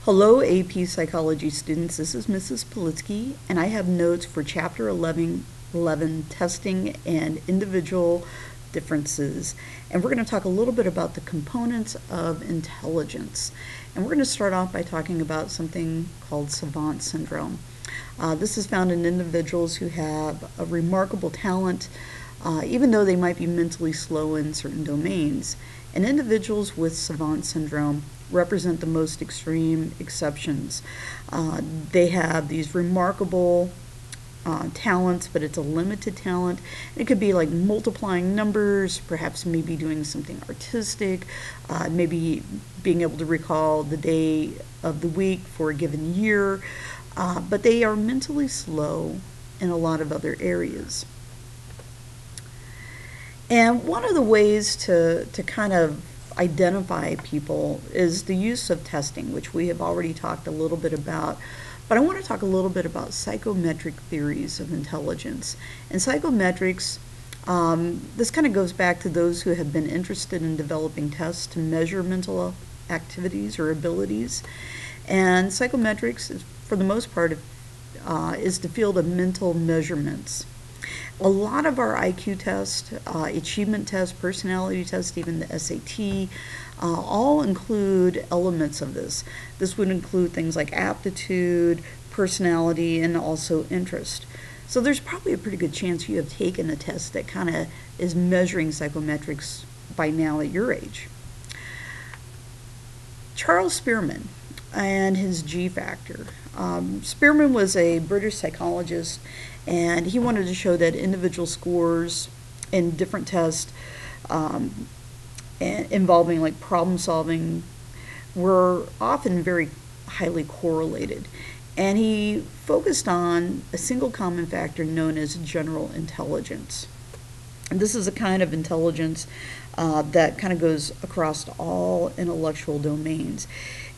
Hello, AP Psychology students. This is Mrs. Politsky, and I have notes for Chapter 11, Testing and Individual Differences. And we're going to talk a little bit about the components of intelligence. And we're going to start off by talking about something called savant syndrome. This is found in individuals who have a remarkable talent, even though they might be mentally slow in certain domains. And individuals with savant syndrome represent the most extreme exceptions. They have these remarkable talents, but it's a limited talent. It could be like multiplying numbers, perhaps maybe doing something artistic, maybe being able to recall the day of the week for a given year, but they are mentally slow in a lot of other areas. And one of the ways to kind of identify people is the use of testing, which we have already talked a little bit about. But I want to talk a little bit about psychometric theories of intelligence. And psychometrics, this kind of goes back to those who have been interested in developing tests to measure mental activities or abilities. And psychometrics, for the most part, is the field of mental measurements. A lot of our IQ tests, achievement tests, personality tests, even the SAT, all include elements of this. This would include things like aptitude, personality, and also interest. So there's probably a pretty good chance you have taken a test that kind of is measuring psychometrics by now at your age. Charles Spearman and his G factor. Spearman was a British psychologist, and he wanted to show that individual scores in different tests involving like problem solving were often very highly correlated. And he focused on a single common factor known as general intelligence. And this is a kind of intelligence that kind of goes across all intellectual domains.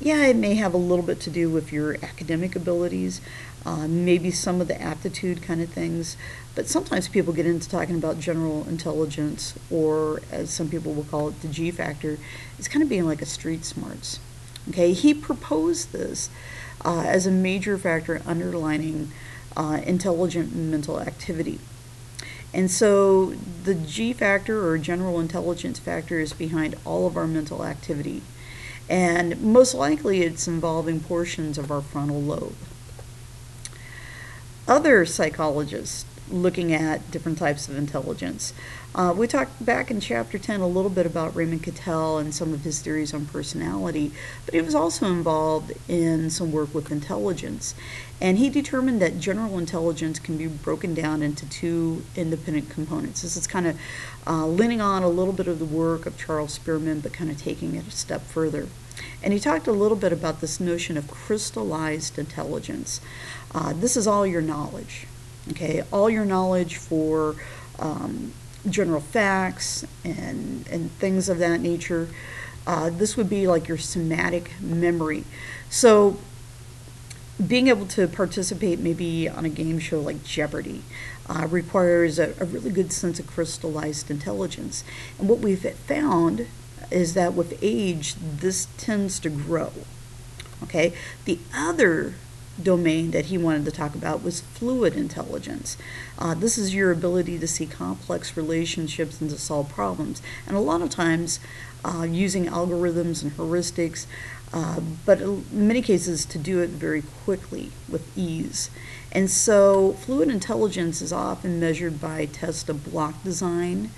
Yeah, it may have a little bit to do with your academic abilities, maybe some of the aptitude kind of things, but sometimes people get into talking about general intelligence, or as some people will call it, the G factor. It's kind of being like a street smarts. Okay, he proposed this as a major factor underlining intelligent mental activity. And so the G factor, or general intelligence factor, is behind all of our mental activity. And most likely it's involving portions of our frontal lobe. Other psychologists looking at different types of intelligence. We talked back in Chapter 10 a little bit about Raymond Cattell and some of his theories on personality, but he was also involved in some work with intelligence. And he determined that general intelligence can be broken down into two independent components. This is kind of leaning on a little bit of the work of Charles Spearman, but kind of taking it a step further. And he talked a little bit about this notion of crystallized intelligence. This is all your knowledge, okay? All your knowledge for general facts and things of that nature. This would be like your somatic memory. So being able to participate maybe on a game show like Jeopardy requires a really good sense of crystallized intelligence. And what we've found is that with age, this tends to grow. Okay, the other domain that he wanted to talk about was fluid intelligence. This is your ability to see complex relationships and to solve problems. And a lot of times using algorithms and heuristics, but in many cases to do it very quickly with ease. And so fluid intelligence is often measured by tests of block design,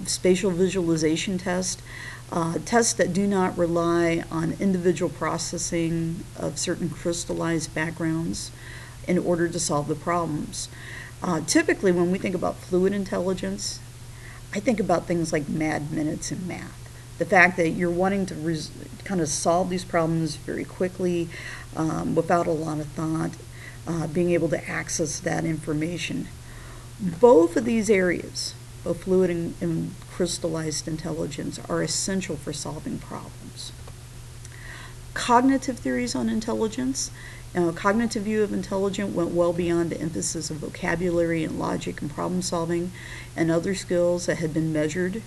spatial visualization tests that do not rely on individual processing of certain crystallized backgrounds in order to solve the problems. Typically, when we think about fluid intelligence, I think about things like mad minutes in math. The fact that you're wanting to kind of solve these problems very quickly without a lot of thought, being able to access that information. Both of these areas, both fluid and crystallized intelligence, are essential for solving problems. Cognitive theories on intelligence. Cognitive view of intelligence went well beyond the emphasis of vocabulary and logic and problem solving and other skills that had been measured.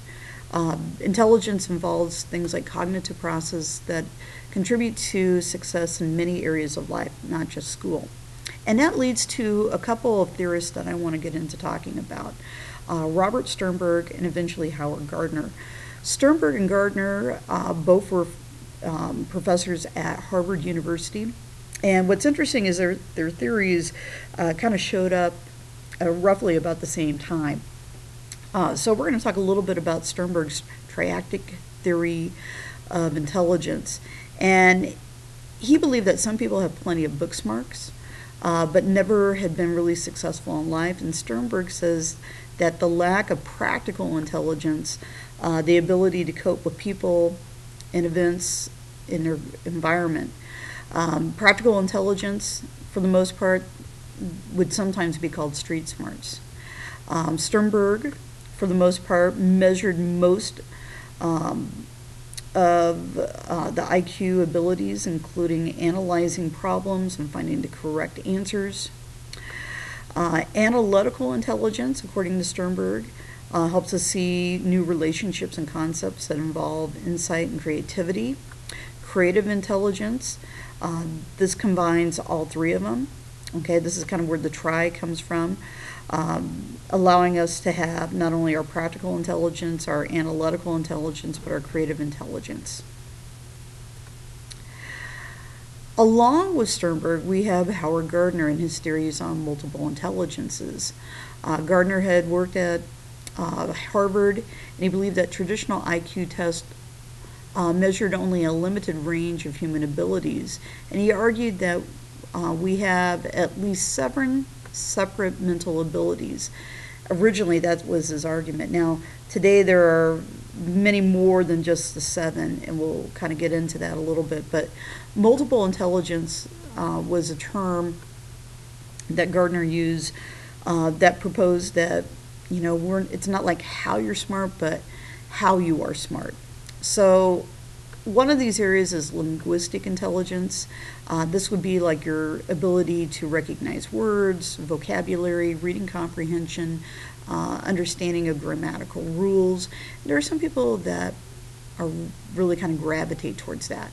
Intelligence involves things like cognitive processes that contribute to success in many areas of life, not just school. And that leads to a couple of theorists that I want to get into talking about. Robert Sternberg and eventually Howard Gardner. Sternberg and Gardner both were professors at Harvard University. And what's interesting is their theories kind of showed up roughly about the same time. So we're going to talk a little bit about Sternberg's triadic theory of intelligence. And he believed that some people have plenty of book smarts, but never had been really successful in life. And Sternberg says that the lack of practical intelligence, the ability to cope with people and events in their environment, practical intelligence, for the most part, would sometimes be called street smarts. Sternberg, for the most part, measured most of the IQ abilities, including analyzing problems and finding the correct answers. Analytical intelligence, according to Sternberg, helps us see new relationships and concepts that involve insight and creativity. Creative intelligence, this combines all three of them. Okay, this is kind of where the tri comes from, allowing us to have not only our practical intelligence, our analytical intelligence, but our creative intelligence. Along with Sternberg, we have Howard Gardner and his theories on multiple intelligences. Gardner had worked at Harvard, and he believed that traditional IQ tests measured only a limited range of human abilities, and he argued that we have at least 7 separate mental abilities. Originally, that was his argument. Now, today there are many more than just the 7, and we'll kind of get into that a little bit, but multiple intelligence was a term that Gardner used that proposed that, you know, it's not like how you're smart, but how you are smart. So one of these areas is linguistic intelligence. This would be like your ability to recognize words, vocabulary, reading comprehension, understanding of grammatical rules. There are some people that are really kind of gravitate towards that.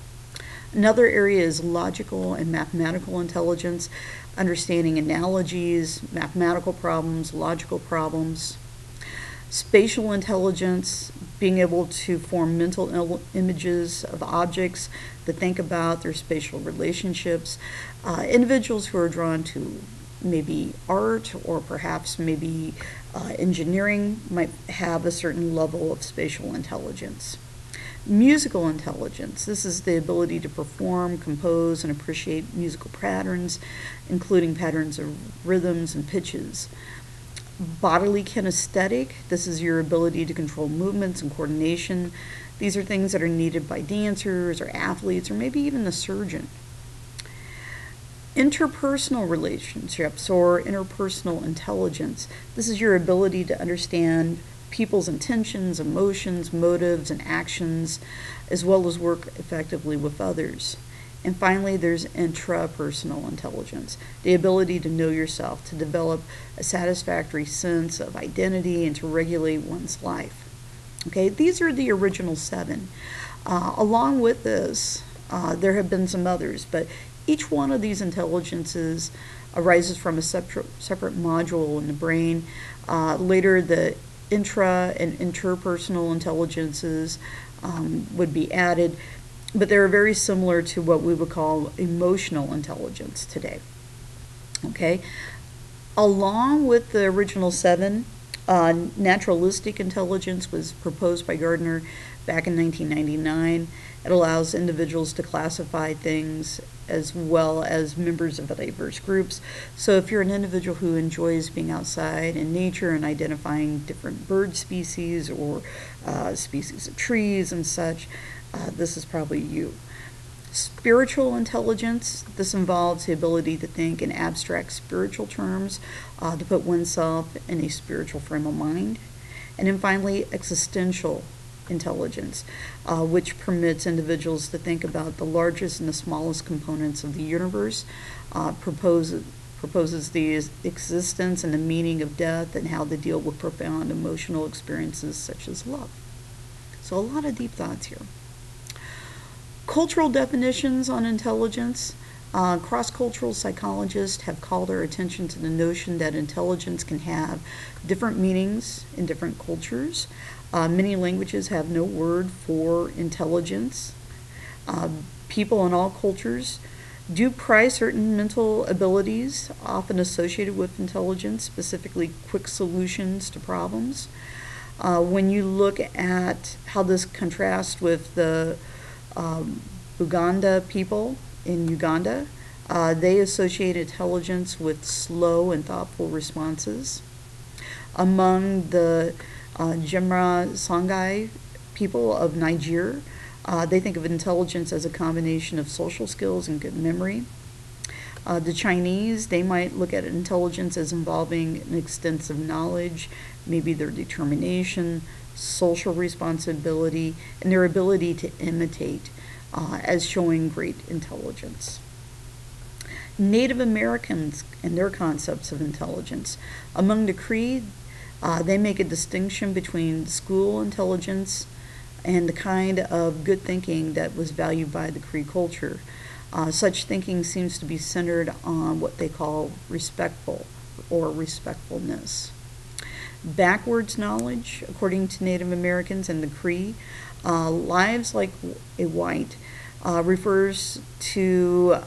Another area is logical and mathematical intelligence, understanding analogies, mathematical problems, logical problems. Spatial intelligence, being able to form mental images of objects that think about their spatial relationships. Individuals who are drawn to maybe art or perhaps maybe engineering might have a certain level of spatial intelligence. Musical intelligence, this is the ability to perform, compose, and appreciate musical patterns, including patterns of rhythms and pitches. Bodily kinesthetic, this is your ability to control movements and coordination. These are things that are needed by dancers or athletes or maybe even a surgeon. Interpersonal relationships or interpersonal intelligence, this is your ability to understand people's intentions, emotions, motives, and actions, as well as work effectively with others. And finally, there's intrapersonal intelligence, the ability to know yourself, to develop a satisfactory sense of identity, and to regulate one's life. Okay, these are the original 7. Along with this, there have been some others, but each one of these intelligences arises from a separate module in the brain. Later, the intra and interpersonal intelligences would be added, but they're very similar to what we would call emotional intelligence today. Okay, along with the original 7, naturalistic intelligence was proposed by Gardner back in 1999. It allows individuals to classify things as well as members of diverse groups. So if you're an individual who enjoys being outside in nature and identifying different bird species or species of trees and such, this is probably you. Spiritual intelligence, this involves the ability to think in abstract spiritual terms, to put oneself in a spiritual frame of mind. And then finally, existential intelligence, which permits individuals to think about the largest and the smallest components of the universe, proposes the existence and the meaning of death and how to deal with profound emotional experiences such as love. So a lot of deep thoughts here. Cultural definitions on intelligence. Cross-cultural psychologists have called our attention to the notion that intelligence can have different meanings in different cultures. Many languages have no word for intelligence. People in all cultures do prize certain mental abilities, often associated with intelligence, specifically quick solutions to problems. When you look at how this contrasts with the Buganda people in Uganda, they associate intelligence with slow and thoughtful responses. Among the Jemra Songhai people of Niger, they think of intelligence as a combination of social skills and good memory. The Chinese, they might look at intelligence as involving an extensive knowledge, maybe their determination, social responsibility, and their ability to imitate as showing great intelligence. Native Americans and their concepts of intelligence. Among the Cree, they make a distinction between school intelligence and the kind of good thinking that was valued by the Cree culture. Such thinking seems to be centered on what they call respectful or respectfulness. Backwards knowledge, according to Native Americans and the Cree, lives like a white refers to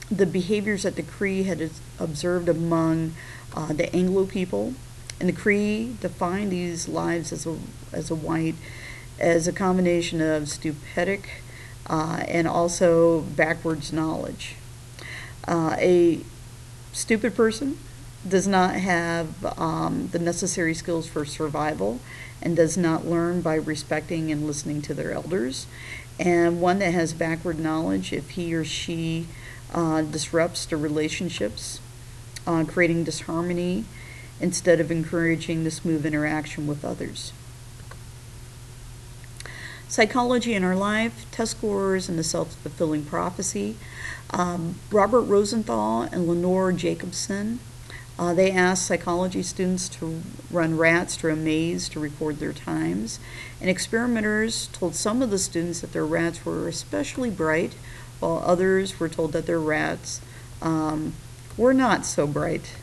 the behaviors that the Cree had observed among the Anglo people. And the Cree defined these lives as a white as a combination of stupidic and also backwards knowledge. A stupid person does not have the necessary skills for survival and does not learn by respecting and listening to their elders. And one that has backward knowledge, if he or she disrupts the relationships, creating disharmony instead of encouraging the smooth interaction with others. Psychology in Our Life, Test Scores, and the Self-Fulfilling Prophecy. Robert Rosenthal and Lenore Jacobson, they asked psychology students to run rats through a maze to record their times. And experimenters told some of the students that their rats were especially bright, while others were told that their rats were not so bright.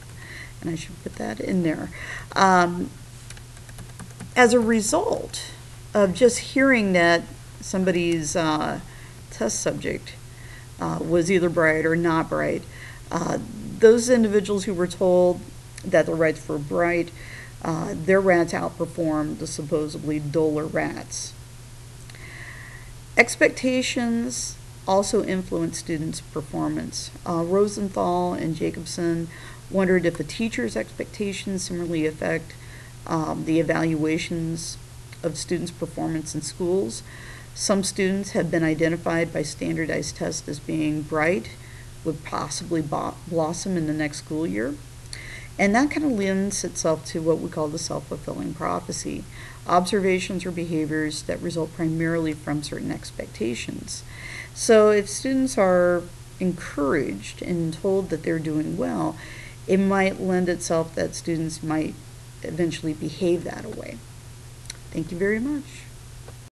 And I should put that in there. As a result of just hearing that somebody's test subject was either bright or not bright, those individuals who were told that their rats were bright, their rats outperformed the supposedly duller rats. Expectations also influence students' performance. Rosenthal and Jacobson wondered if a teacher's expectations similarly affect the evaluations of students' performance in schools. Some students have been identified by standardized tests as being bright, would possibly blossom in the next school year. And that kind of lends itself to what we call the self-fulfilling prophecy, observations or behaviors that result primarily from certain expectations. So if students are encouraged and told that they're doing well, it might lend itself that students might eventually behave that way. Thank you very much.